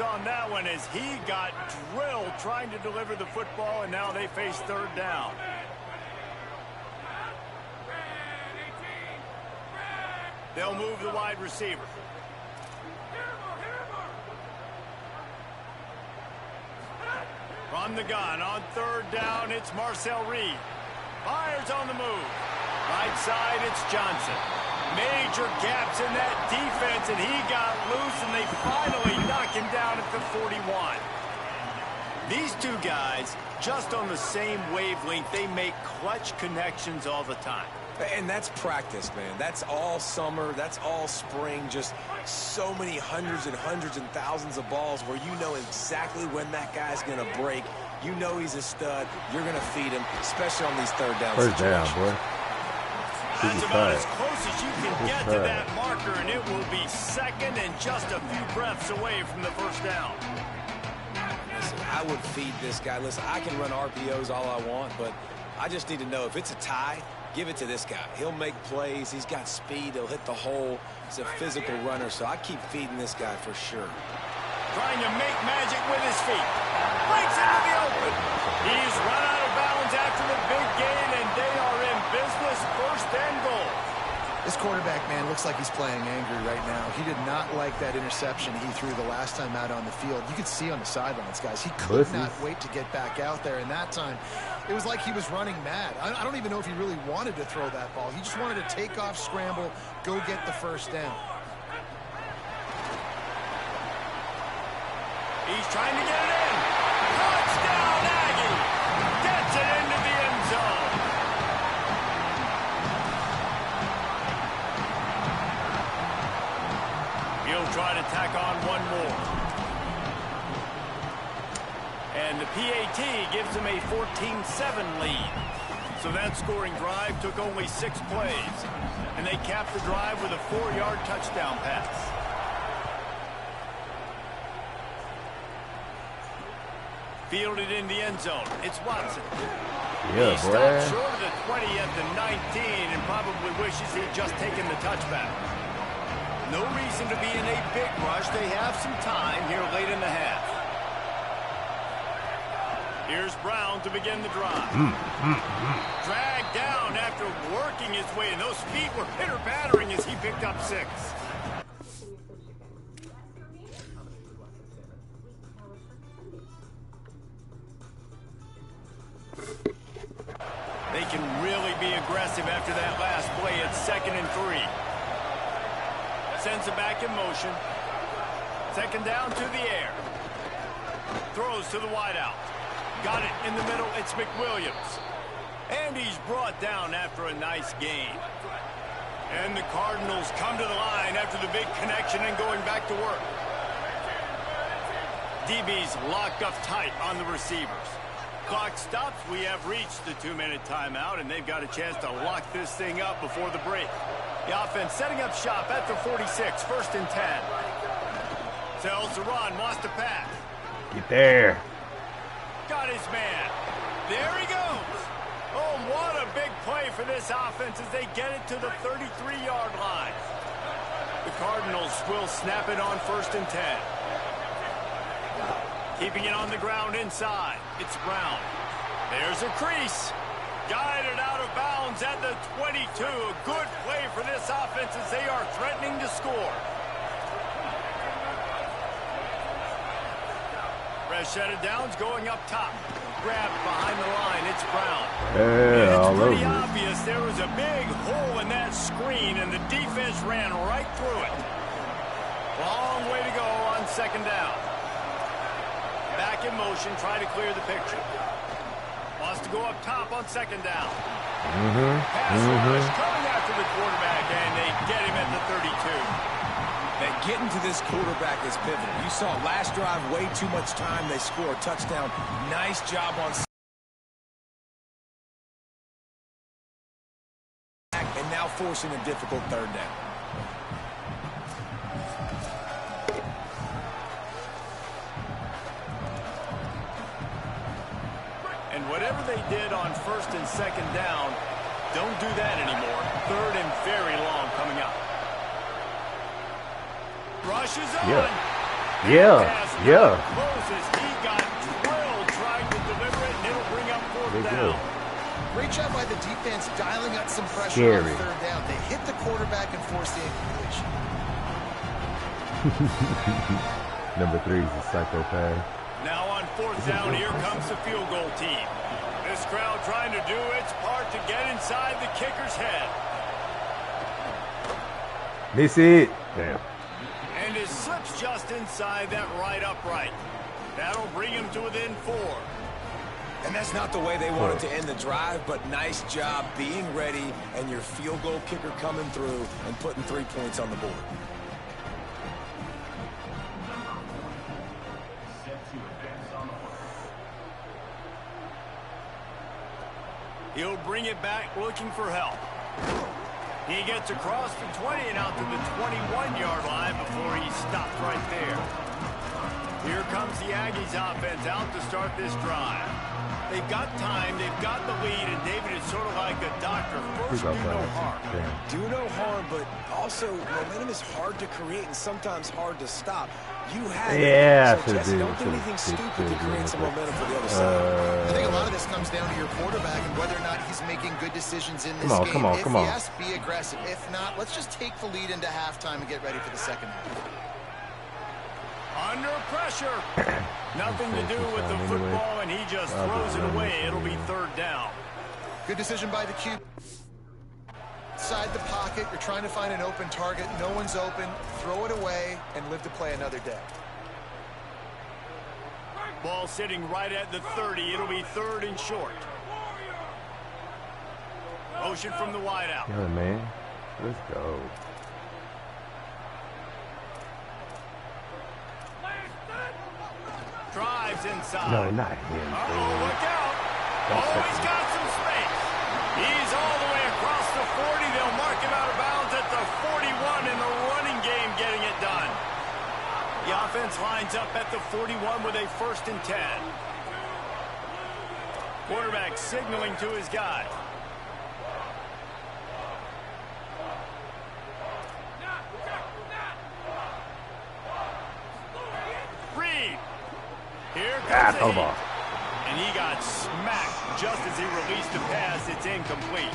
On that one as he got drilled trying to deliver the football, and now they face third down. They'll move the wide receiver. From the gun on third down, it's Marcel Reed. Fires on the move. Right side, it's Johnson. Major gaps in that defense, and he got loose, and they finally knock him down at the 41. These two guys, just on the same wavelength, they make clutch connections all the time. And that's practice, man. That's all summer. That's all spring. Just so many hundreds and thousands of balls where you know exactly when that guy's going to break. You know he's a stud. You're going to feed him, especially on these third down situations. Down, boy. That's about as close as you can get to that marker, and it will be second and just a few breaths away from the first down. Listen, I would feed this guy. Listen, I can run RPOs all I want, but I just need to know if it's a tie, give it to this guy. He'll make plays. He's got speed. He'll hit the hole. He's a physical runner, so I keep feeding this guy for sure. Trying to make magic with his feet. Breaks into the open. He's run out of bounds after the big gain, and they are in business, first and goal. This quarterback, man, looks like he's playing angry right now. He did not like that interception he threw the last time out on the field. You could see on the sidelines, guys. He could not wait to get back out there, and that time it was like he was running mad. I don't even know if he really wanted to throw that ball. He just wanted to take off, scramble, go get the first down. He's trying to get it in. Touchdown, Aggie. Gets it into the end zone. He'll try to tack on one more. And the PAT gives him a 14-7 lead. So that scoring drive took only 6 plays. And they capped the drive with a 4-yard touchdown pass. Fielded in the end zone. It's Watson. Yeah, he stopped short of the 20 at the 19 and probably wishes he'd just taken the touchback. No reason to be in a big rush. They have some time here late in the half. Here's Brown to begin the drive. Dragged down after working his way, and those feet were pitter-pattering as he picked up 6. They can really be aggressive after that last play. It's 2nd and 3. Sends it back in motion. 2nd down to the air. Throws to the wideout. Got it in the middle. It's McWilliams. And he's brought down after a nice gain. And the Cardinals come to the line after the big connection and going back to work. DB's locked up tight on the receivers. Clock stops. We have reached the 2-minute timeout, and they've got a chance to lock this thing up before the break. The offense setting up shop at the 46, 1st and 10. Tells the run, wants to pass. Get there. Got his man. There he goes. Oh, what a big play for this offense as they get it to the 33-yard line. The Cardinals will snap it on 1st and 10. Keeping it on the ground inside. It's Brown. There's a crease. Guided out of bounds at the 22. A good play for this offense as they are threatening to score. Fresh set of downs going up top. Grabbed behind the line. It's Brown. Yeah, it's pretty obvious there was a big hole in that screen, and the defense ran right through it. Long way to go on 2nd down. Back in motion, try to clear the picture. Wants to go up top on 2nd down. Pass rush coming after the quarterback, and they get him at the 32. That getting to this quarterback is pivotal. You saw last drive, way too much time. They score a touchdown. Nice job on and now forcing a difficult 3rd down. And whatever they did on 1st and 2nd down, don't do that anymore. 3rd and very long coming up. Rushes on. Yeah. Pass Yeah. Closes. He got drilled trying to deliver it, and it'll bring up fourth down. Great job by the defense dialing up some pressure on third down. They hit the quarterback and forced the incompletion. Number 3 is a psychopath. Now on fourth down, here comes the field goal team. This crowd trying to do its part to get inside the kicker's head. Miss it. Damn. And it slips just inside that right upright. That'll bring him to within 4. And that's not the way they wanted to end the drive, but nice job being ready and your field goal kicker coming through and putting 3 points on the board. He'll bring it back looking for help. He gets across the 20 and out to the 21-yard line before he stopped right there. Here comes the Aggies offense out to start this drive. They've got time, they've got the lead, and David is sort of like a doctor. First, do no harm. Do no harm, but also momentum is hard to create and sometimes hard to stop. You have it. So Jesse, don't do anything stupid to create some momentum for the other side. I think a lot of this comes down to your quarterback and whether or not he's making good decisions in this game. Come on. Yes, be aggressive. If not, let's just take the lead into halftime and get ready for the second half. Under pressure. Nothing to do with the football, and he just throws it away. It'll be third down. Good decision by the QB. Inside the pocket, you're trying to find an open target. No one's open. Throw it away and live to play another day. Ball sitting right at the 30. It'll be third and short. Motion from the wideout. Yeah, man. Let's go. Drives inside. No, not him. Look out. He's got some space. He's all the way across the 40. They'll mark him out of bounds at the 41 in the running game, getting it done. The offense lines up at the 41 with a 1st and 10. Quarterback signaling to his guy. Reed. Here comes the heat. And he got smacked just as he released the pass. It's incomplete.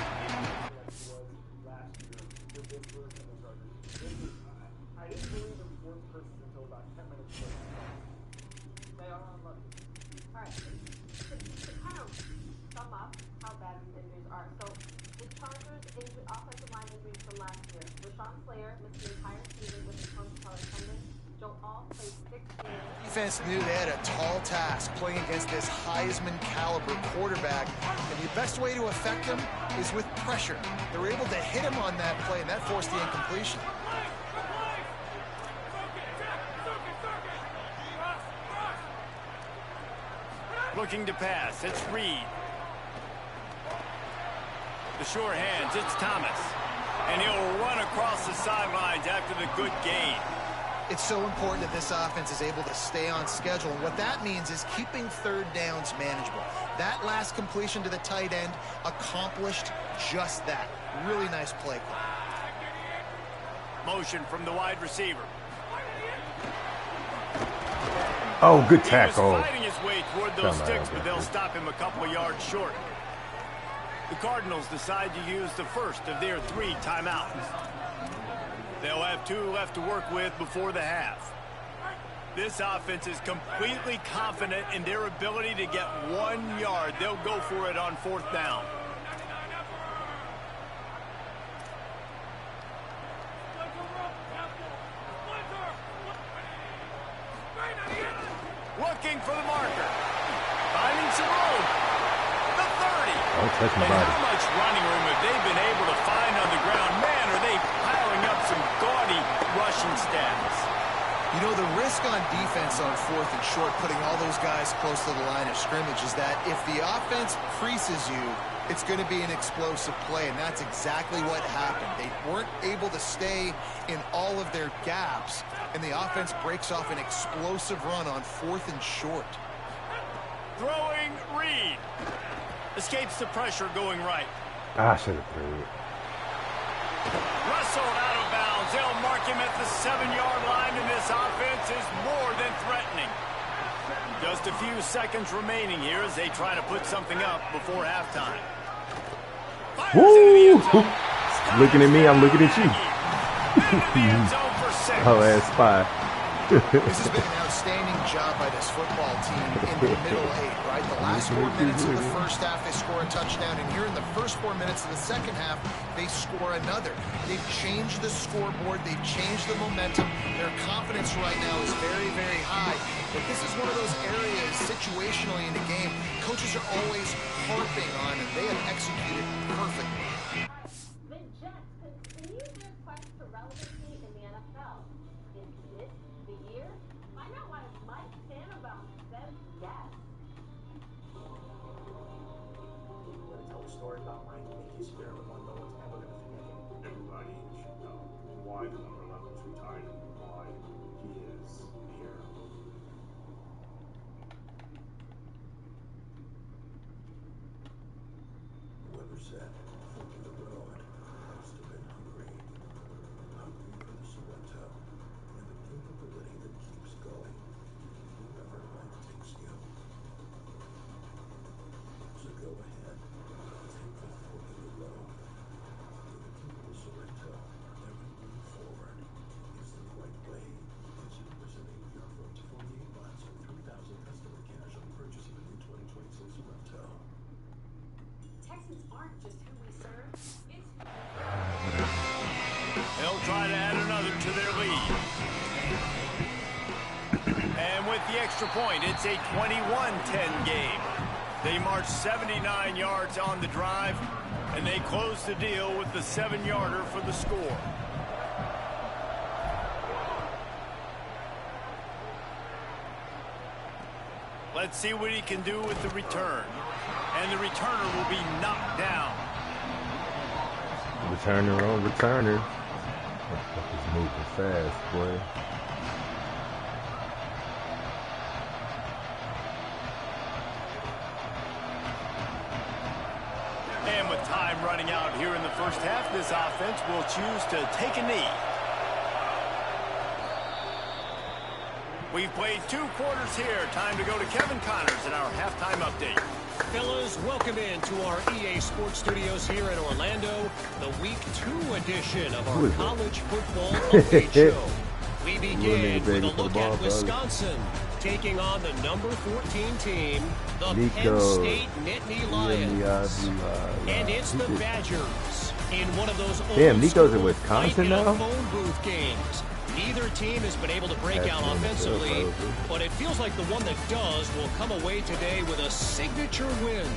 Defense knew they had a tall task playing against this Heisman caliber quarterback, and the best way to affect him is with pressure. They were able to hit him on that play, and that forced the incompletion. Looking to pass, it's Reed. The sure hands, it's Thomas. And he'll run across the sidelines after the good gain. It's so important that this offense is able to stay on schedule. And what that means is keeping third downs manageable. That last completion to the tight end accomplished just that. Really nice play call. Motion from the wide receiver. Oh, good tackle. He was fighting his way toward those sticks, but they'll stop him a couple of yards short. The Cardinals decide to use the first of their 3 timeouts. They'll have 2 left to work with before the half. This offense is completely confident in their ability to get 1 yard. They'll go for it on 4th down. Looking for the marker. Finding some room. The 30. Don't touch my body. How much running room have they been able to find on the ground? Man, are they piling up some gaudy rushing stats. You know, the risk on defense on 4th and short, putting all those guys close to the line of scrimmage, is that if the offense creases you, it's going to be an explosive play, and that's exactly what happened. They weren't able to stay in all of their gaps, and the offense breaks off an explosive run on 4th and short. Throwing Reed. Escapes the pressure going right. I should have threw it. Russ whistled out of bounds. They'll mark him at the 7-yard line, and this offense is more than threatening. Just a few seconds remaining here as they try to put something up before halftime. Woo! Looking at me, I'm looking at you. Oh, that's spy. This has been an outstanding job by this football team in the middle 8, right? The last 4 minutes of the first half, they score a touchdown, and here in the first 4 minutes of the second half, they score another. They've changed the scoreboard. They've changed the momentum. Their confidence right now is very, very high. But this is one of those areas, situationally in the game, coaches are always harping on, and they have executed perfectly. The Jets continue their quest for relevancy in the NFL. Is this the year? Find out why Mike Tannenbaum says yes. You want to tell a story about Mike and make his spirit the one no one's ever going to forget him? Everybody should know why the number 11 is retired and why he is here. Whoever said for the road must have been hungry for the Sorrento and the capability that keeps going wherever life takes you. So go ahead, take the forbidden road. For the Sorrento, every move forward is the right way. Consider presenting your vote to 48 months or 3,000 customer cash on purchase of a new 2026 Sorrento. Texans aren't just who we serve, it's who They'll try to add another to their lead. And with the extra point, it's a 21-10 game. They march 79 yards on the drive, and they close the deal with the 7-yarder for the score. Let's see what he can do with the return. And the returner will be knocked down. Returner on returner. He's moving fast, boy. And with time running out here in the first half, this offense will choose to take a knee. We've played 2 quarters here. Time to go to Kevin Connors in our halftime update. Fellas, welcome into our EA Sports Studios here in Orlando, the Week 2 edition of our college football update show. We begin with a look at Wisconsin taking on the number 14 team, the Penn State Nittany Lions. And it's the Badgers in one of those old Nico's in Wisconsin now? phone booth games. Neither team has been able to break out offensively, but it feels like the one that does will come away today with a signature win.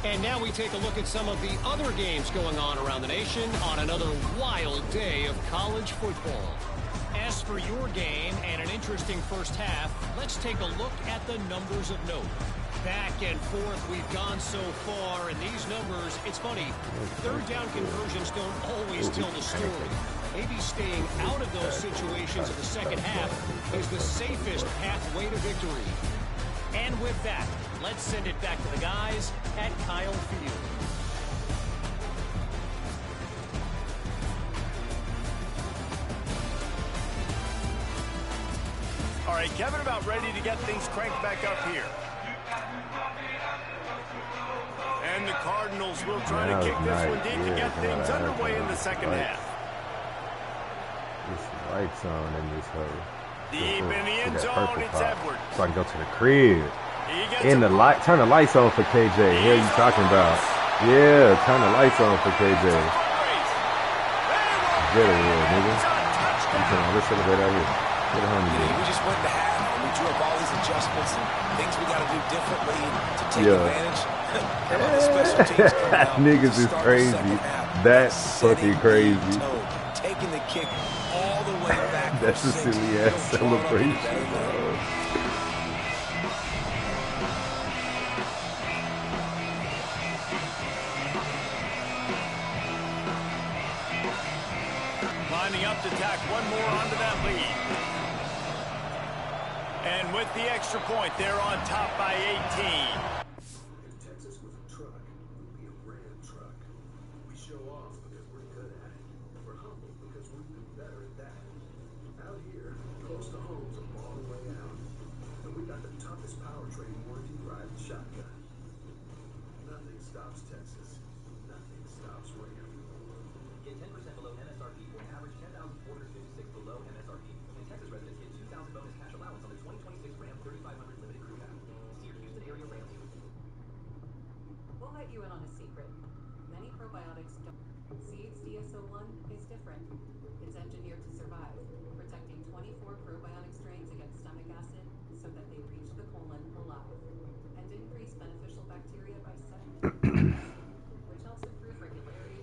And now we take a look at some of the other games going on around the nation on another wild day of college football. As for your game and an interesting first half, let's take a look at the numbers of note. Back and forth we've gone so far, and these numbers, it's funny, third down conversions don't always tell the story. Maybe staying out of those situations in the second half is the safest pathway to victory. And with that, let's send it back to the guys at Kyle Field. All right, Kevin, about ready to get things cranked back up here. And the Cardinals will try to kick this one deep to get things underway in the second half. This lights on in this hole. Deep in the end zone, it's Edwards. So I can go to the crib. In the light, turn the lights on for KJ. What are you talking about? Yeah, turn the lights on for KJ. Get it, nigga. Let's celebrate out here. Get it home, we just went to half and we drew up all these adjustments and things we got to do differently to take advantage. The special teams niggas is crazy. That's fucking crazy. Taking the kick all the way back. That's a silly ass celebration. Lining up to tack one more onto that lead. And with the extra point, they're on top by 18. In Texas with a truck, would be a brand truck. We show off because we're good at it. We're humble got the toughest powertrain warranty drive shotgun. Nothing stops Texas. Nothing stops Ram. Get 10% below MSRP for an average $10,456 below MSRP. And Texas residents get $2,000 bonus cash allowance on the 2026 Ram 3500 Limited Crew Cab. See your Houston area Ram dealer. We'll let you in on a secret. Many probiotics don't. Seeds DSO1 is different. It's engineered to survive, protecting 24 probiotic strains against stomach acid so that they reach the colon alive and increase beneficial bacteria by 70%, which helps improve regularity,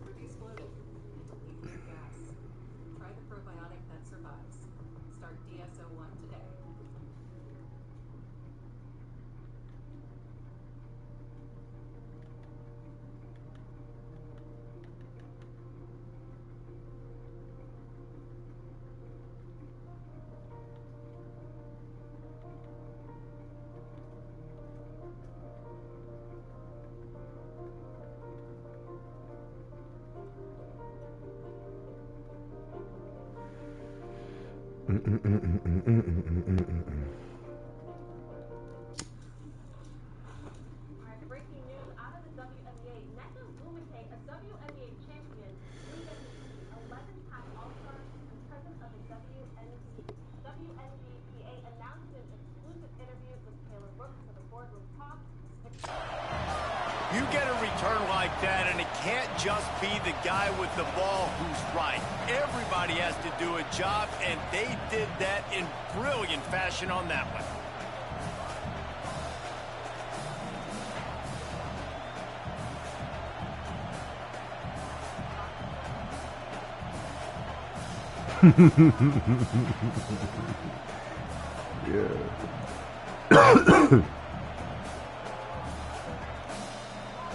reduce bloating, and relieve mood gas. Try the probiotic that survives. Start DSO1 today. All right, breaking news out of the WNBA. Nessa Blumenthal, a WNBA champion, league 11-time All-Star and president of the WNBA, announced an exclusive interview with Taylor Brooks for the boardroom talk. You get a return like that, and it can't just be the guy with the ball who's right. Everybody has to do a job, and they did that in brilliant fashion on that one. Yeah.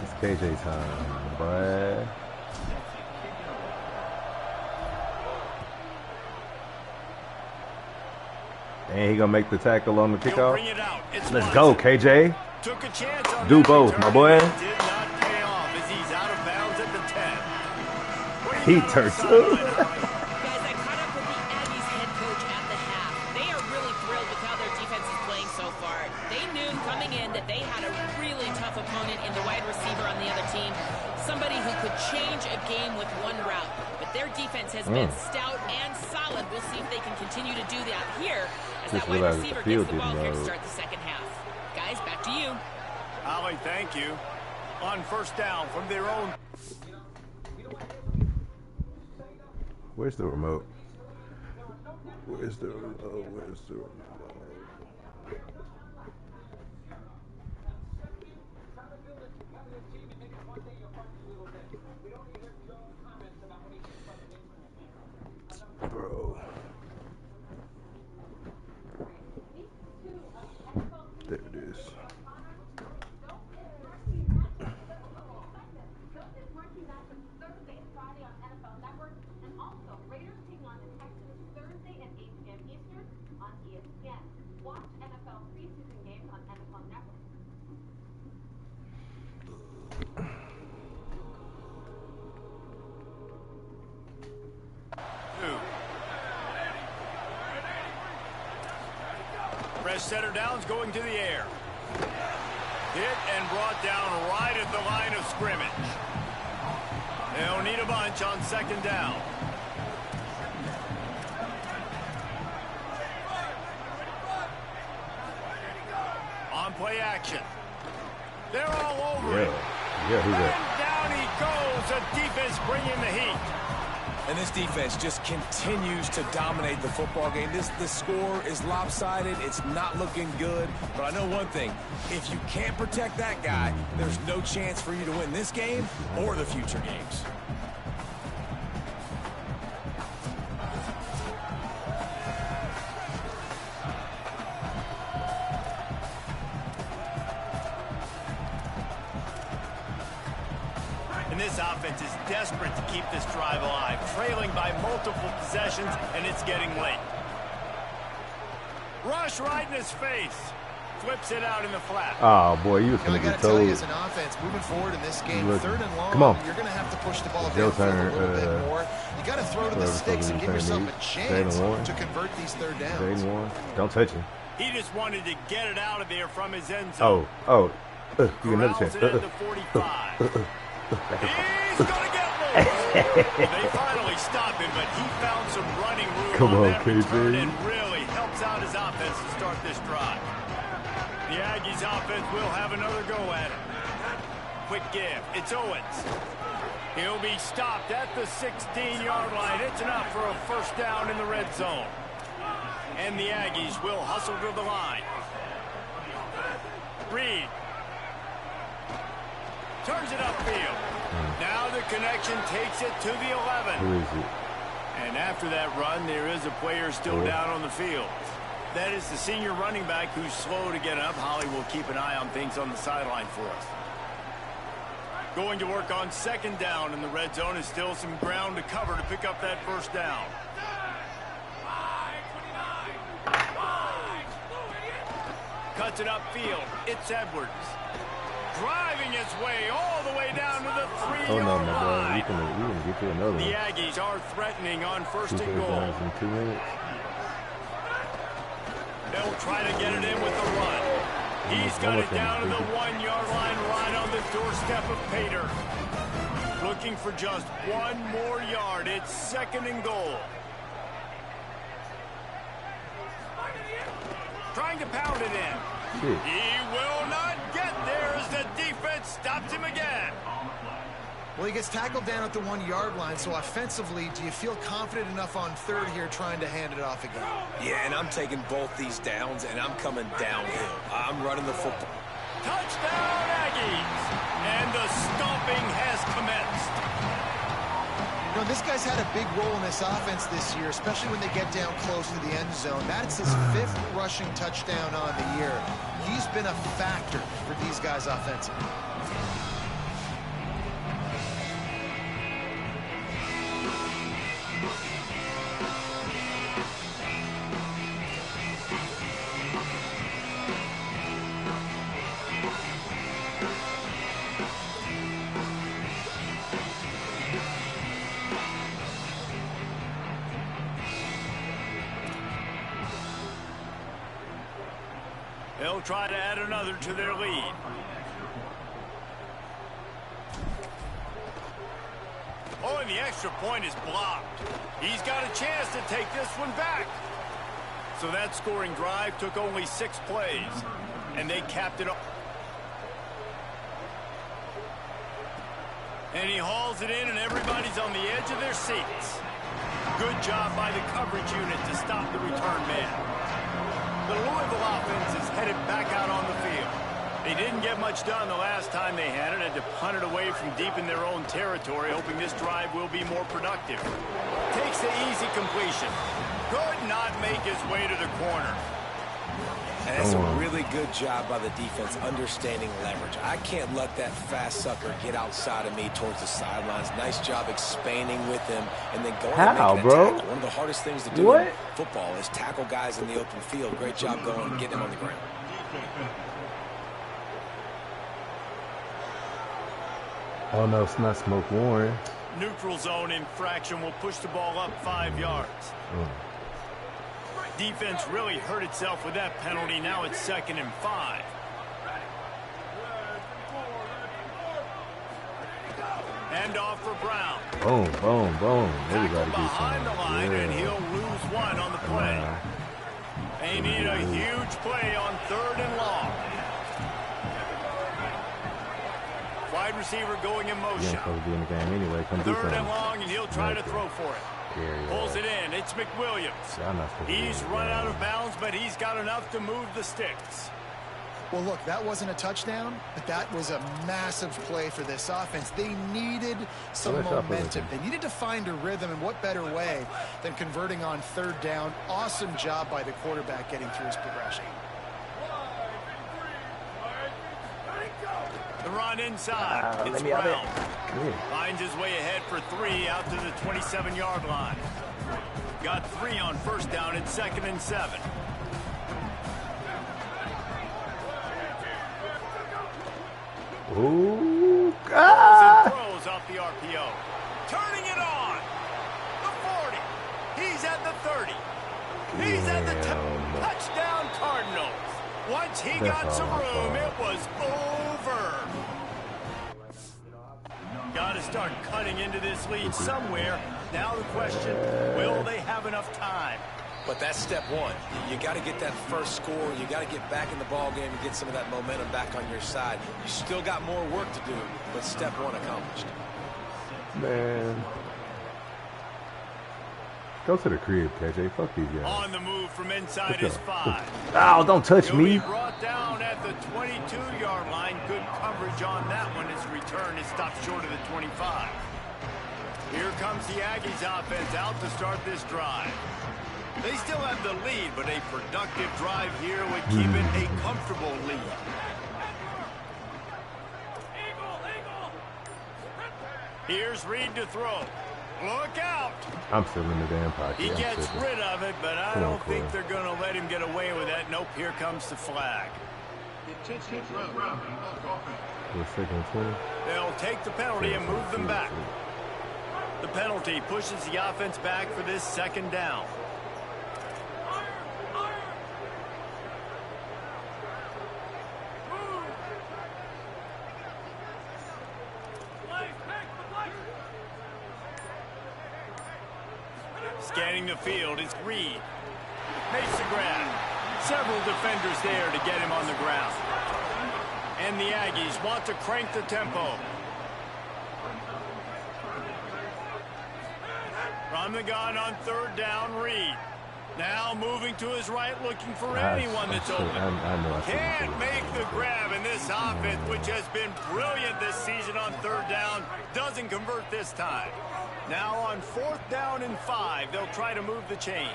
It's KJ time, boy. And he gonna make the tackle on the kickoff. Let's go, KJ. Took a chance on do both, my boy. Did not pay off as he's out of bounds at the 10. He turned too. Guys, I caught up with the Aggies head coach at the half. They are really thrilled with how their defense is playing so far. They knew coming in that they had a really tough opponent in the wide receiver on the other team. Somebody who could change a game with one route. But their defense has been stout and solid. We'll see if they can continue to do that here as that wide receiver gets the ball here to start the second half. Guys, back to you. Ollie, thank you. On first down from their own. Where's the remote? Where's the remote? Where's the remote? Bro. There it is. Watch NFL preseason games on NFL Network. Press center downs going to the air. Hit and brought down right at the line of scrimmage. They'll need a bunch on second down. On play action. They're all over it. Yeah, who's that? And down he goes. A defense bringing the heat. And this defense just continues to dominate the football game. The score is lopsided. It's not looking good. But I know one thing. If you can't protect that guy, there's no chance for you to win this game or the future games. And this offense is desperate to keep this drive alive, trailing by multiple possessions, and it's getting late. Rush right in his face. Flips it out in the flat. Oh, boy, you was going to I get got to tell you, told. as an offense, moving forward in this game, Look, third and long, come on. you're going to have to push the ball Your downfield turn, a little bit more. You got to throw to the sticks and give yourself a chance to convert these third downs. Jaden Warren. Don't touch him. He just wanted to get it out of there from his end zone. You get another chance. He's going to get loose. They finally stop him, but he found some running room Come on, that return KJ. and really helps out his offense to start this drive. The Aggies offense will have another go at it. Quick give. It's Owens. He'll be stopped at the 16-yard line. It's enough for a first down in the red zone. And the Aggies will hustle to the line. Reed turns it upfield. Now the connection takes it to the 11. Who is it? And after that run, there is a player still down on the field. That is the senior running back who's slow to get up. Holly will keep an eye on things on the sideline for us. Going to work on second down in the red zone. Is still some ground to cover to pick up that first down. Cuts it upfield. It's Edwards. Driving his way all the way down to the 3-yard line. We can get you another one. The Aggies are threatening on first and goal. In 2 minutes. They'll try to get it in with the run. He's got it down to the 1-yard line right on the doorstep of Pater. Looking for just one more yard. It's second and goal. Trying to pound it in. He will not get there as the defense stops him again. Well, he gets tackled down at the 1-yard line, so offensively, do you feel confident enough on third here trying to hand it off again? Yeah, and I'm taking both these downs, and I'm coming downhill. I'm running the football. Touchdown, Aggies! And the stomping has commenced. You know, this guy's had a big role in this offense this year, especially when they get down close to the end zone. That's his 5th rushing touchdown on the year. He's been a factor for these guys offensively. They'll try to add another to their lead. Oh, and the extra point is blocked. He's got a chance to take this one back. So that scoring drive took only 6 plays, and they capped it off. And he hauls it in, and everybody's on the edge of their seats. Good job by the coverage unit to stop the return man. The Louisville offense is headed back out on the field. They didn't get much done the last time they had it. Had to punt it away from deep in their own territory, hoping this drive will be more productive. Takes the easy completion. Could not make his way to the corner. And that's a really good job by the defense understanding leverage. I can't let that fast sucker get outside of me towards the sidelines. Nice job expanding with him and then going and making a tackle. One of the hardest things to do in football is tackle guys in the open field. Great job going and getting him on the ground. Oh, no, it's not Smoke Warren. Neutral zone infraction will push the ball up 5 yards. Defense really hurt itself with that penalty. Now it's 2nd and 5. Hand off for Brown. Boom, boom, boom. Everybody behind the line, and he'll lose 1 on the play. They need a huge play on 3rd and long. Wide receiver going in motion. Supposed to be in the game anyway. Come do 3rd and long, and he'll try to throw for it. Pulls it in. It's McWilliams. He's run out of bounds, but he's got enough to move the sticks. Well, look, that wasn't a touchdown, but that was a massive play for this offense. They needed some momentum. They needed to find a rhythm, and what better way than converting on 3rd down. Awesome job by the quarterback getting through his progression. The run inside. It's Brown. Finds his way ahead for 3 out to the 27-yard line. Got 3 on first down. It's 2nd and 7. Ooh, throws off the RPO. Turning it on. The 40. He's at the 30. He's at the touchdown Cardinals. Once he got some room, it was over. Got to start cutting into this lead somewhere. Now the question, will they have enough time? But that's step one. You got to get that first score. You got to get back in the ball game and get some of that momentum back on your side. You still got more work to do, but step one accomplished. Man. Go to the crib, KJ. Fuck these guys. On the move from inside his 5. Ow, don't touch me. He'll be brought down at the 22-yard line. Good coverage on that one. His return is stopped short of the 25. Here comes the Aggies offense out to start this drive. They still have the lead, but a productive drive here would keep it a comfortable lead. Here's Reed to throw. Look out! I'm still in the damn pocket. He gets rid of it, but I don't think they're going to let him get away with that. Nope, here comes the flag. They'll take the penalty and move them back. The penalty pushes the offense back for this second down. Scanning the field is Reed. Makes the grab. Several defenders there to get him on the ground. And the Aggies want to crank the tempo. From the gun on third down, Reed. Now moving to his right, looking for anyone that's open. Can't make the grab, and this offense, which has been brilliant this season on third down, doesn't convert this time. Now on fourth down and 5, they'll try to move the chains.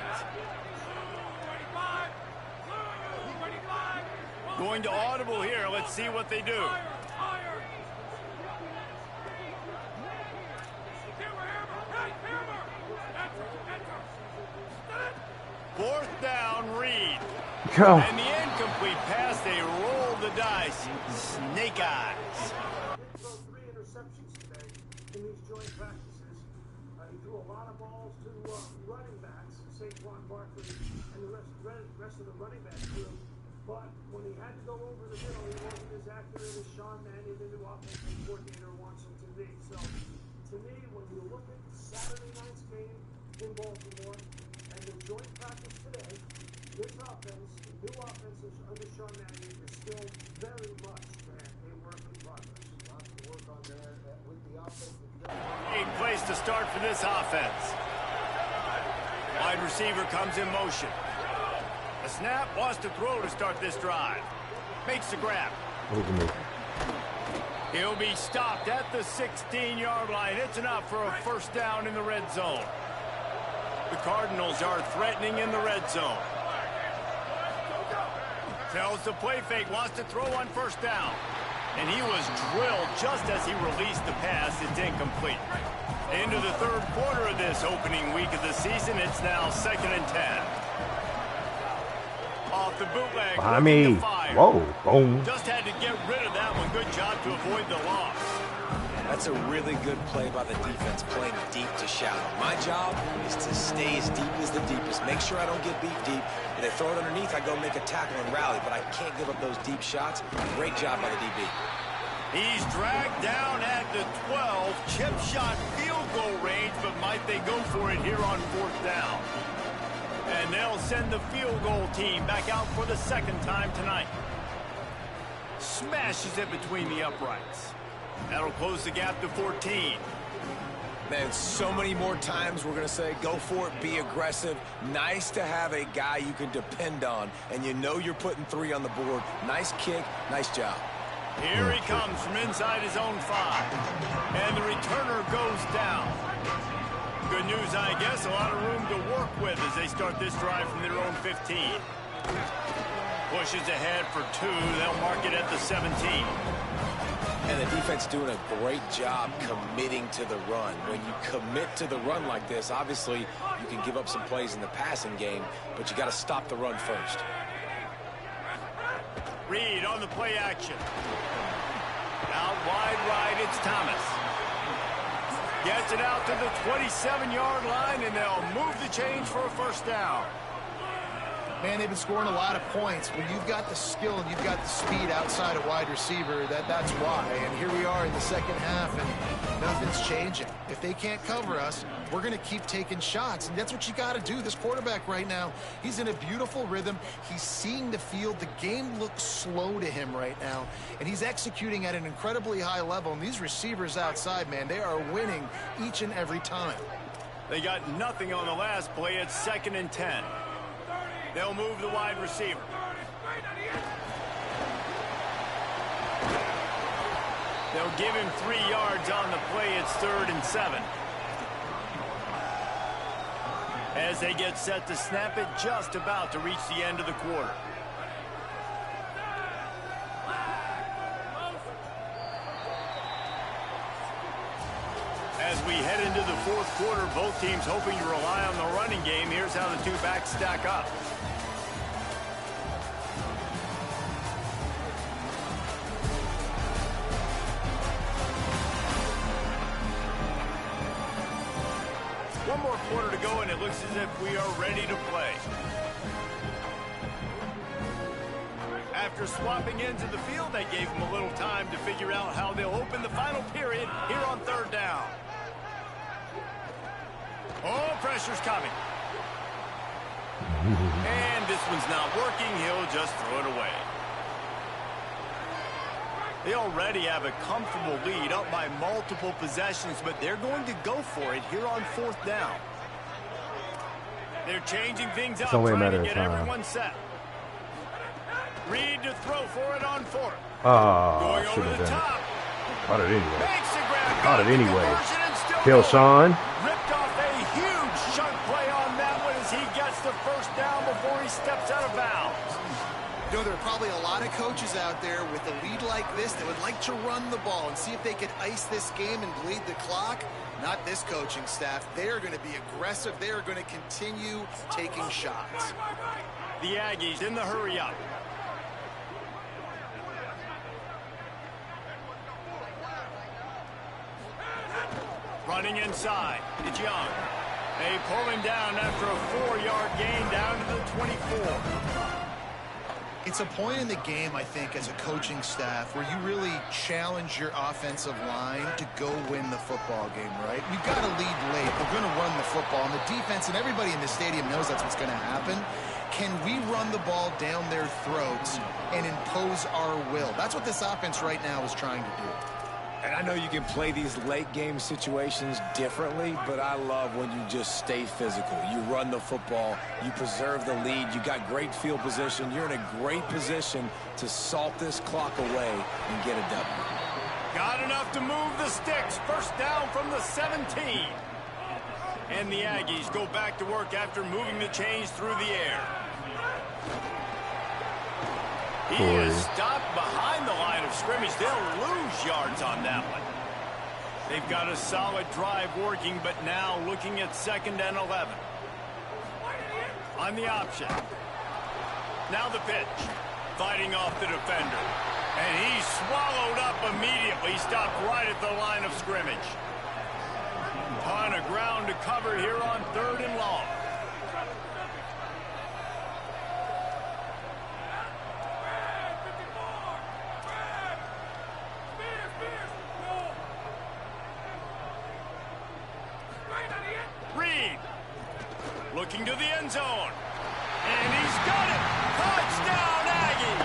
Going to audible here. Let's see what they do. Fourth down, Reed. Go. And the incomplete pass, they roll the dice. Snake eyes. He threw 3 interceptions today in these joint practices. He threw a lot of balls to running backs, Saquon Barkley, and the rest of the running back group. But when he had to go over the middle, he wasn't as accurate as Sean Mannion, the new offensive coordinator, wants him to be. So, to me, when you look at Saturday night's game in Baltimore and the joint practice today, this offense, the new offenses under Sean Mannion, is still very much a work in progress. Lots to work on there with the offensive. Great place to start for this offense. Wide receiver comes in motion. A snap, wants to throw to start this drive. Makes the grab. He'll be stopped at the 16-yard line. It's enough for a first down in the red zone. The Cardinals are threatening in the red zone. Tells the play fake, wants to throw on first down. And he was drilled just as he released the pass. It's incomplete. Into the third quarter of this opening week of the season, it's now 2nd and 10. Off the bootleg. I mean, whoa, boom. Just had to get rid of that one. Good job to avoid the loss. That's a really good play by the defense, playing deep to shallow. My job is to stay as deep as the deepest. Make sure I don't get beat deep. If they throw it underneath, I go make a tackle and rally, but I can't give up those deep shots. Great job by the DB. He's dragged down at the 12. Chip shot field goal range, but might they go for it here on fourth down? And they'll send the field goal team back out for the second time tonight. Smashes it between the uprights. That'll close the gap to 14. Man, so many more times we're going to say, go for it, be aggressive. Nice to have a guy you can depend on, and you know you're putting 3 on the board. Nice kick, nice job. Here he comes from inside his own 5. And the returner goes down. Good news, I guess, a lot of room to work with as they start this drive from their own 15. Pushes ahead for 2. They'll mark it at the 17. And the defense doing a great job committing to the run. When you commit to the run like this, obviously you can give up some plays in the passing game, but you got to stop the run first. Reed on the play action. Out wide right, it's Thomas. Gets it out to the 27-yard line, and they'll move the chains for a first down. Man, they've been scoring a lot of points. When you've got the skill and you've got the speed outside of wide receiver, that's why. And here we are in the second half, and nothing's changing. If they can't cover us, we're going to keep taking shots, and that's what you got to do. This quarterback right now, he's in a beautiful rhythm. He's seeing the field. The game looks slow to him right now, and he's executing at an incredibly high level. And these receivers outside, man, they are winning each and every time. They got nothing on the last play. It's 2nd and 10. They'll move the wide receiver. They'll give him 3 yards on the play. It's 3rd and 7. As they get set to snap it, just about to reach the end of the quarter. As we head into the 4th quarter, both teams hoping to rely on the running game. Here's how the two backs stack up. One more quarter to go, and it looks as if we are ready to play. After swapping ends of the field, they gave them a little time to figure out how they'll open the final period here on 3rd down. Oh, pressure's coming. And this one's not working. He'll just throw it away. They already have a comfortable lead, up by multiple possessions, but they're going to go for it here on 4th down. They're changing things up, trying to get everyone set. Reed to throw for it on 4th. Oh, going over the top. Caught it anyway. Makes the grab. Caught it anyway. Kill Sean. Ripped off a huge chunk play on that one as he gets the 1st down before he steps out of bounds. You know, there are probably a lot of coaches out there with a lead like this that would like to run the ball and see if they could ice this game and bleed the clock. Not this coaching staff. They are going to be aggressive. They are going to continue taking shots. The Aggies in the hurry up. Running inside. It's Young. They pull him down after a 4-yard gain down to the 24. It's a point in the game, I think, as a coaching staff where you really challenge your offensive line to go win the football game, right? You've got to lead late. We're going to run the football. And the defense and everybody in the stadium knows that's what's going to happen. Can we run the ball down their throats and impose our will? That's what this offense right now is trying to do. And I know you can play these late game situations differently, but I love when you just stay physical. You run the football, you preserve the lead, you got great field position. You're in a great position to salt this clock away and get a W. Got enough to move the sticks. 1st down from the 17. And the Aggies go back to work after moving the chains through the air. He is stopped behind the line of scrimmage. They'll lose yards on that one. They've got a solid drive working, but now looking at 2nd and 11. On the option. Now the pitch. Fighting off the defender. And he's swallowed up immediately. Stopped right at the line of scrimmage. Ton of ground to cover here on 3rd and long. Reed looking to the end zone. And he's got it. Touchdown, Aggie.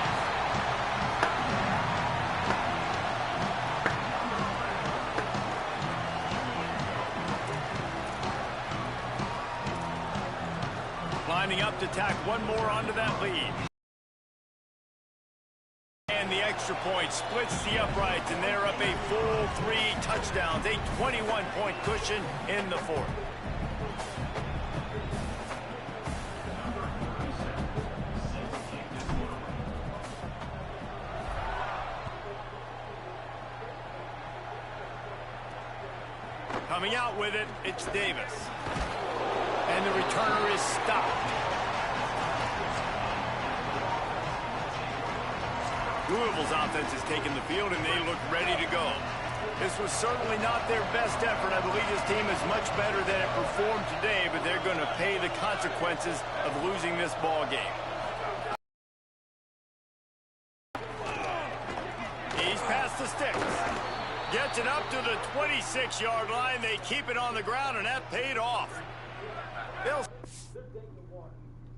Lining up to tack one more onto that lead. And the extra point splits the uprights, and they're up a full 3 touchdowns, a 21-point cushion in the 4th. Coming out with it, it's Davis. And the returner is stopped. Louisville's offense has taken the field, and they look ready to go. This was certainly not their best effort. I believe this team is much better than it performed today, but they're going to pay the consequences of losing this ball game. past the sticks. Gets it up to the 26-yard line. They keep it on the ground, and that paid off. Bills. They're dead in the water.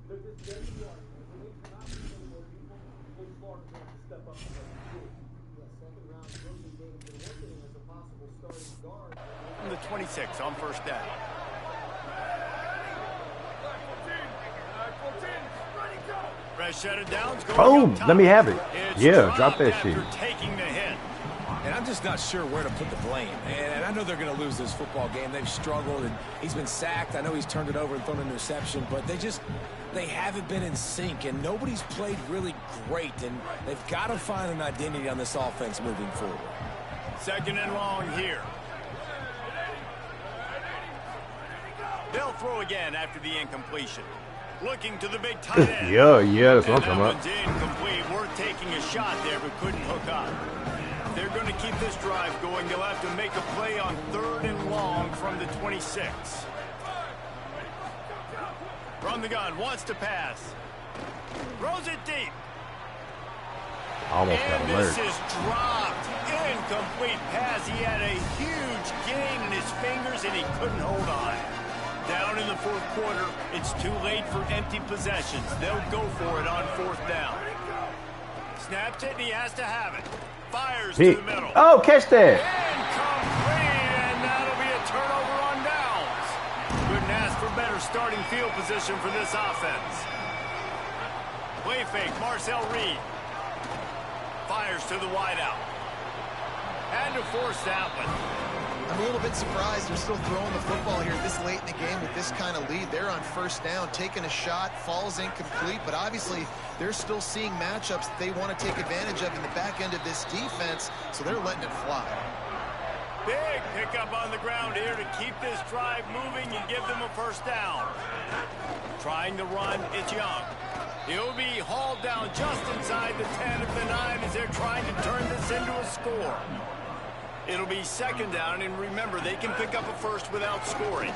They're just dead in the water. When they come out with some more people, Coach Clark is going to step up and do it. Yeah, second round, Brooklyn gave him the opening as a possible starting guard. From the 26 on first down. Fresh set of downs. Boom! Let me have it. Yeah, drop that shit. Taking the hit. And I'm just not sure where to put the blame. And I know they're going to lose this football game. They've struggled, and he's been sacked. I know he's turned it over and thrown an interception, but they haven't been in sync, and nobody's played really great, and they've got to find an identity on this offense moving forward. Second and long here. They'll throw again after the incompletion. Looking to the big tight end. yeah, that's what I'm talking about. One's incomplete. Worth taking a shot there, but couldn't hook up. They're going to keep this drive going. They'll have to make a play on third and long from the 26. From the gun, wants to pass. Throws it deep. Almost got alert. This is dropped. Incomplete pass. He had a huge gain in his fingers, and he couldn't hold on. Down in the fourth quarter, it's too late for empty possessions. They'll go for it on fourth down. Snaps it, and he has to have it. Fires to the middle. Oh, catch that. Incomplete, and that'll be a turnover on downs. Couldn't ask for better starting field position for this offense. Play fake, Marcel Reed. Fires to the wideout. And to force that one. I'm a little bit surprised they're still throwing the football here this late in the game with this kind of lead. They're on first down, taking a shot, falls incomplete, but obviously they're still seeing matchups that they want to take advantage of in the back end of this defense, so they're letting it fly. Big pickup on the ground here to keep this drive moving and give them a first down. Trying to run, it's Young. He'll be hauled down just inside the 10 of the 9 as they're trying to turn this into a score. It'll be second down, and remember, they can pick up a first without scoring.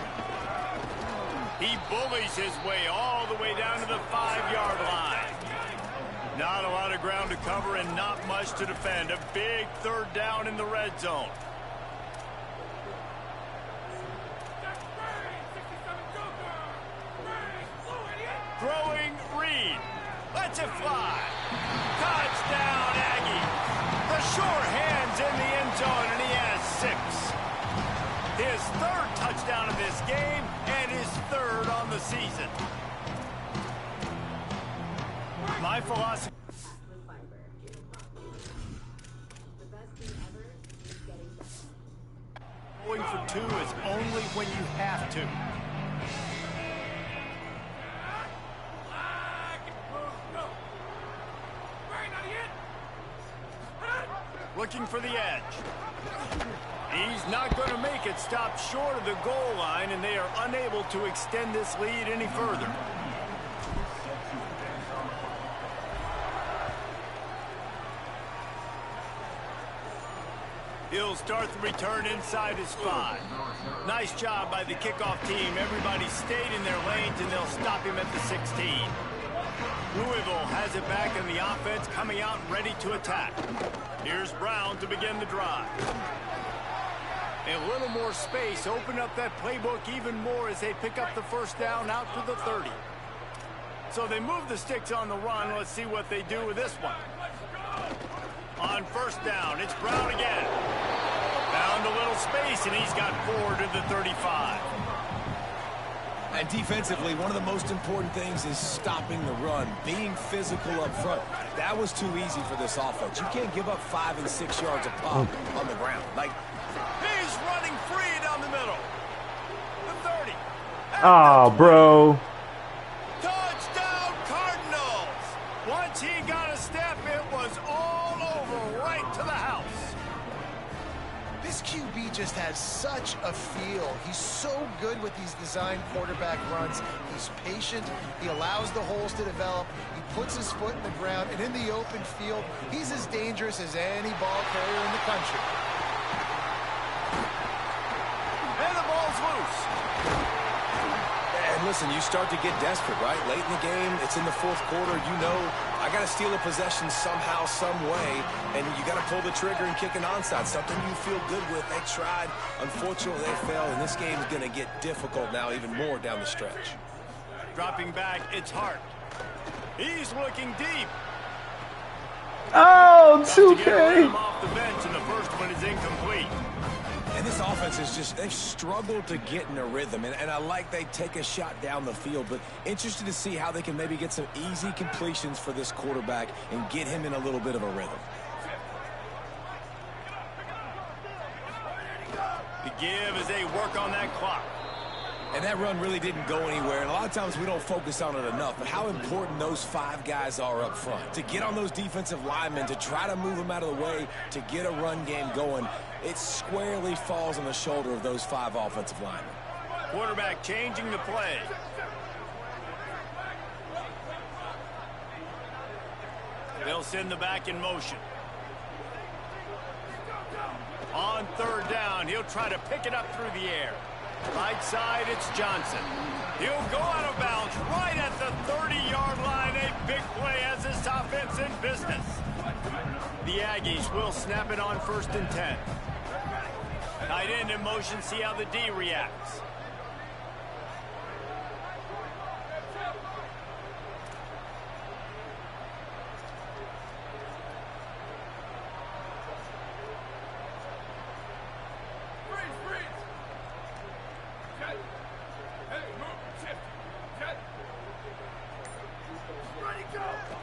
He bullies his way all the way down to the 5-yard line. Not a lot of ground to cover and not much to defend. A big third down in the red zone. Throwing Reed. Lets it fly. Touchdown, Aggie. The sure hands in the end zone, and he has 6. His third touchdown of this game and his third on the season. My philosophy. The best thing ever is getting better. Going for 2 is only when you have to. Looking for the edge. He's not going to make it. Stop short of the goal line, and they are unable to extend this lead any further. He'll start the return inside his 5. Nice job by the kickoff team. Everybody stayed in their lanes, and they'll stop him at the 16. Louisville has it back in the offense, coming out ready to attack. Here's Brown to begin the drive. A little more space, open up that playbook even more as they pick up the first down out to the 30. So they move the sticks on the run. Let's see what they do with this one. On first down, it's Brown again. Found a little space, and he's got 4 to the 35. And defensively, one of the most important things is stopping the run, being physical up front. That was too easy for this offense. You can't give up 5 and 6 yards a pop on the ground. He's running free down the middle. The 30. Oh, bro. Touchdown, Cardinals. Once he got a step, it was all over right to the house. This QB just has such a feel. He's so good with these design quarterback runs. He's patient. He allows the holes to develop. He puts his foot in the ground, and in the open field, he's as dangerous as any ball carrier in the country. And the ball's loose. And listen, you start to get desperate, right? Late in the game, it's in the fourth quarter. You know, I got to steal a possession somehow, some way, and you got to pull the trigger and kick an onside, something you feel good with. They tried. Unfortunately, they failed, and this game is going to get difficult now, even more down the stretch. Dropping back, it's Hart. He's looking deep. Oh, 2K. Off the bench, and the first one is incomplete. And this offense is just, they've struggled to get in a rhythm. And I like they take a shot down the field, but interested to see how they can maybe get some easy completions for this quarterback and get him in a little bit of a rhythm. The give as they work on that clock. And that run really didn't go anywhere. And a lot of times we don't focus on it enough, but how important those 5 guys are up front. To get on those defensive linemen, to try to move them out of the way, to get a run game going, it squarely falls on the shoulder of those 5 offensive linemen. Quarterback changing the play. They'll send the back in motion. On third down, he'll try to pick it up through the air. Right side, it's Johnson. He'll go out of bounds right at the 30-yard line. A big play as this offense in business. The Aggies will snap it on 1st and 10. Tight end in motion, see how the D reacts.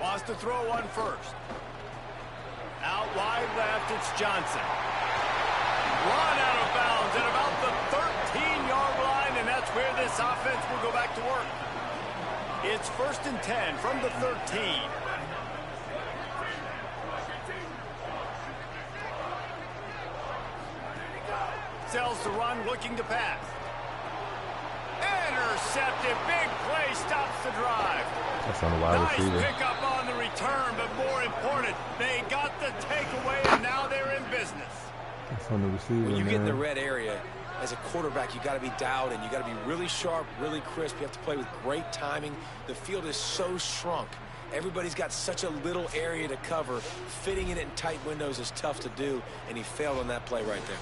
Wants to throw one first. Out wide left, it's Johnson. Run out of bounds at about the 13-yard line, and that's where this offense will go back to work. It's 1st and 10 from the 13. Sells the run, looking to pass. Intercepted. Big play stops the drive. That's on the wide receiver. Nice pickup on the return, but more important, they got the takeaway, and now they're in business. That's on the receiver. When you get in the red area, as a quarterback, you got to be dialed in. You got to be really sharp, really crisp. You have to play with great timing. The field is so shrunk. Everybody's got such a little area to cover. Fitting it in tight windows is tough to do, and he failed on that play right there.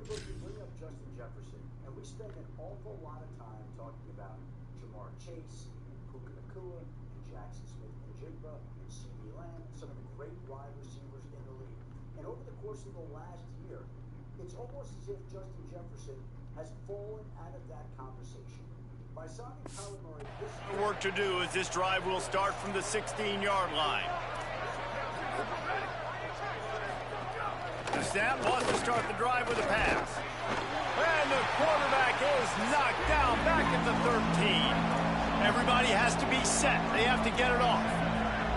Bring up Justin Jefferson, and we spend an awful lot of time talking about Jamar Chase, Puka Nacua, and Jackson Smith-Njigba, and C.D. Lamb, some of the great wide receivers in the league. And over the course of the last year, it's almost as if Justin Jefferson has fallen out of that conversation. By signing Kyler Murray, this work to do as this drive will start from the 16-yard line. The snap wants to start the drive with a pass. And the quarterback is knocked down back at the 13. Everybody has to be set. They have to get it off.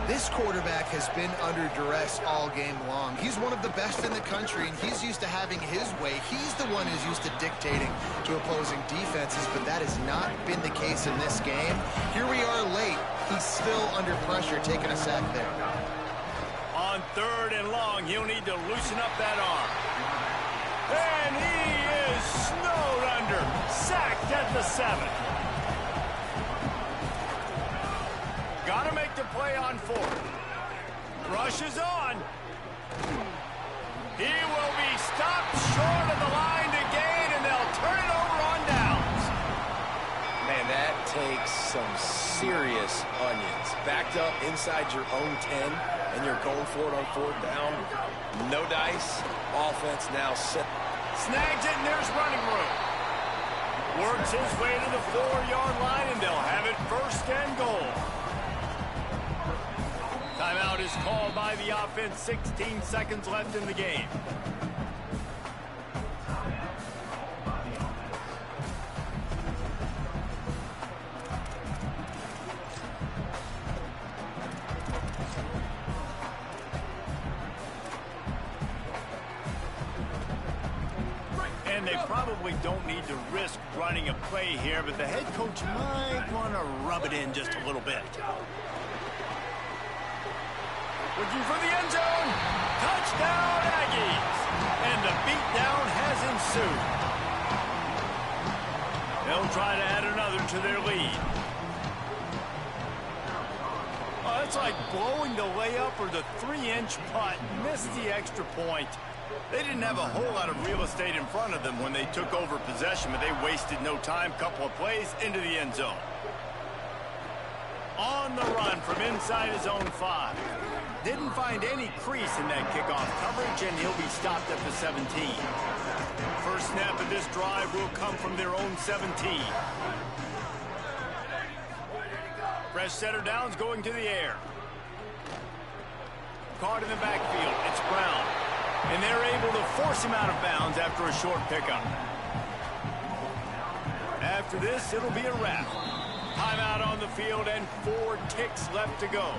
This quarterback has been under duress all game long. He's one of the best in the country, and he's used to having his way. He's the one who's used to dictating to opposing defenses, but that has not been the case in this game. Here we are late. He's still under pressure, taking a sack there. On third and long, he'll need to loosen up that arm. And he is snowed under. Sacked at the 7. Got to make the play on 4th. Rush is on. He will be stopped short of the line to gain, and they'll turn it over on downs. Man, that takes some serious onions. Backed up inside your own 10, and you're going for it on 4th down. No dice. Offense now set. Snags it, and there's running room. Works his way to the 4-yard line, and they'll have it 1st and goal. Timeout is called by the offense. 16 seconds left in the game. And they probably don't need to risk running a play here, but the head coach might want to rub it in just a little bit. Looking for the end zone. Touchdown, Aggies. And the beatdown has ensued. They'll try to add another to their lead. Oh, that's like blowing the layup or the 3-inch putt. Missed the extra point. They didn't have a whole lot of real estate in front of them when they took over possession, but they wasted no time. Couple of plays into the end zone. On the run from inside his own 5. Didn't find any crease in that kickoff coverage, and he'll be stopped at the 17. First snap of this drive will come from their own 17. Fresh setter downs going to the air. Caught in the backfield. It's Brown. And they're able to force him out of bounds after a short pickup. After this, it'll be a wrap. Timeout on the field and 4 ticks left to go.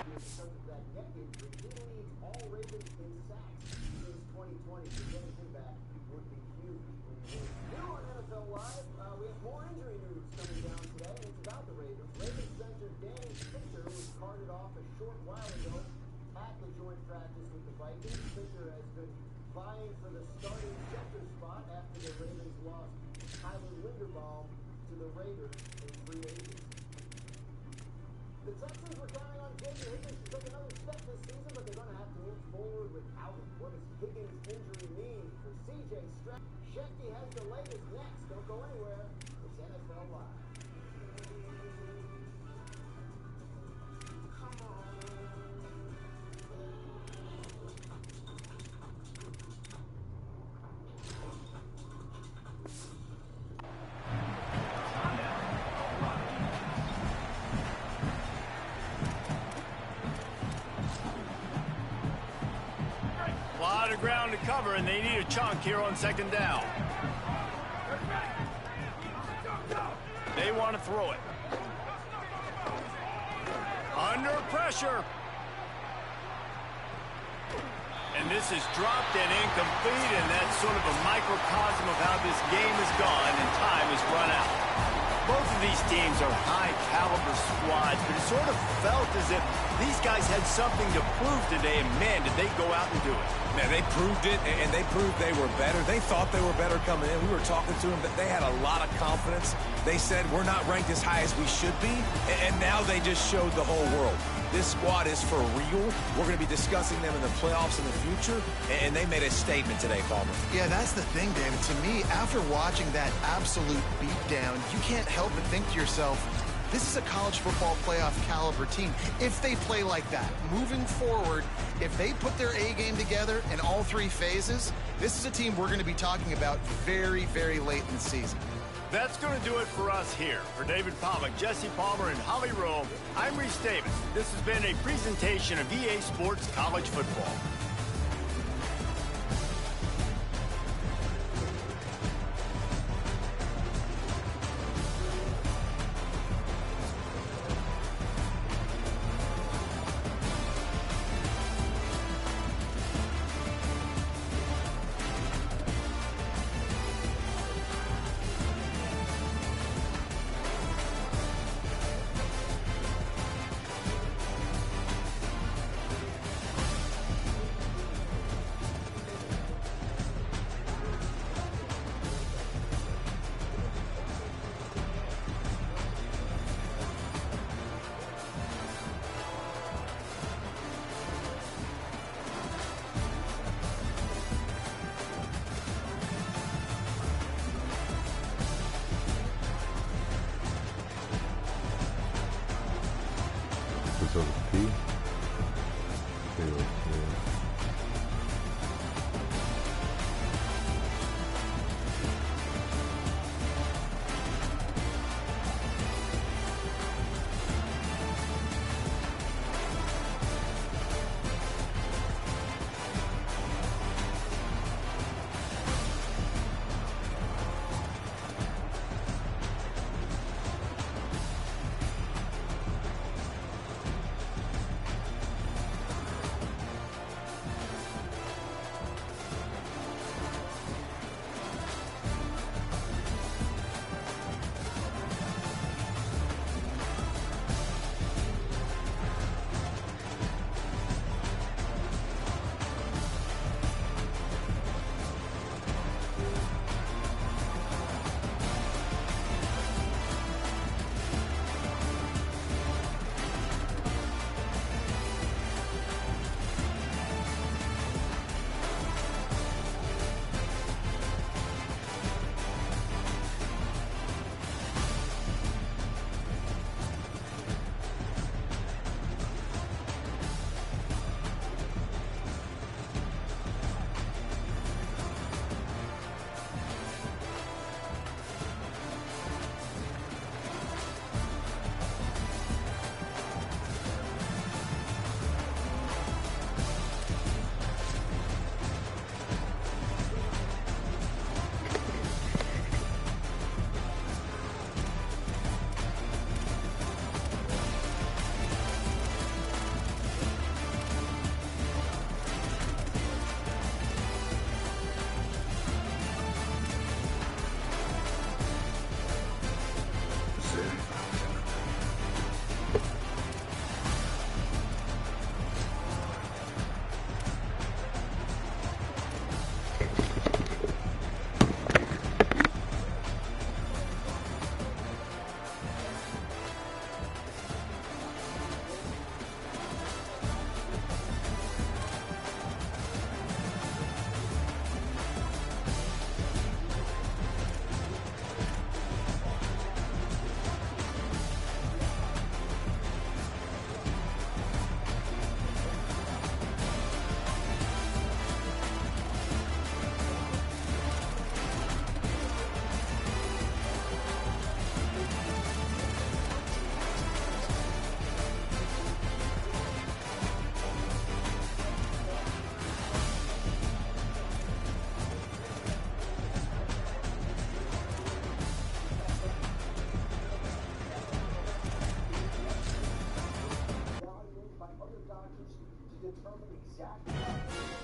Ground to cover, and they need a chunk here on second down. They want to throw it. Under pressure. And this is dropped and incomplete, and that's sort of a microcosm of how this game has gone, and time has run out. Both of these teams are high-caliber squads, but it sort of felt as if these guys had something to prove today, and man, did they go out and do it. Man, they proved it, and they proved they were better. They thought they were better coming in. We were talking to them, but they had a lot of confidence. They said, we're not ranked as high as we should be, and now they just showed the whole world. This squad is for real. We're going to be discussing them in the playoffs in the future, and they made a statement today, Palmer. Yeah, that's the thing, David. To me, after watching that absolute beatdown, you can't help but think to yourself, this is a college football playoff caliber team. If they play like that, moving forward, if they put their A game together in all 3 phases, this is a team we're going to be talking about very, very late in the season. That's going to do it for us here. For David Pollack, Jesse Palmer, and Holly Rowe, I'm Reese Davis. This has been a presentation of EA Sports College Football. determine exactly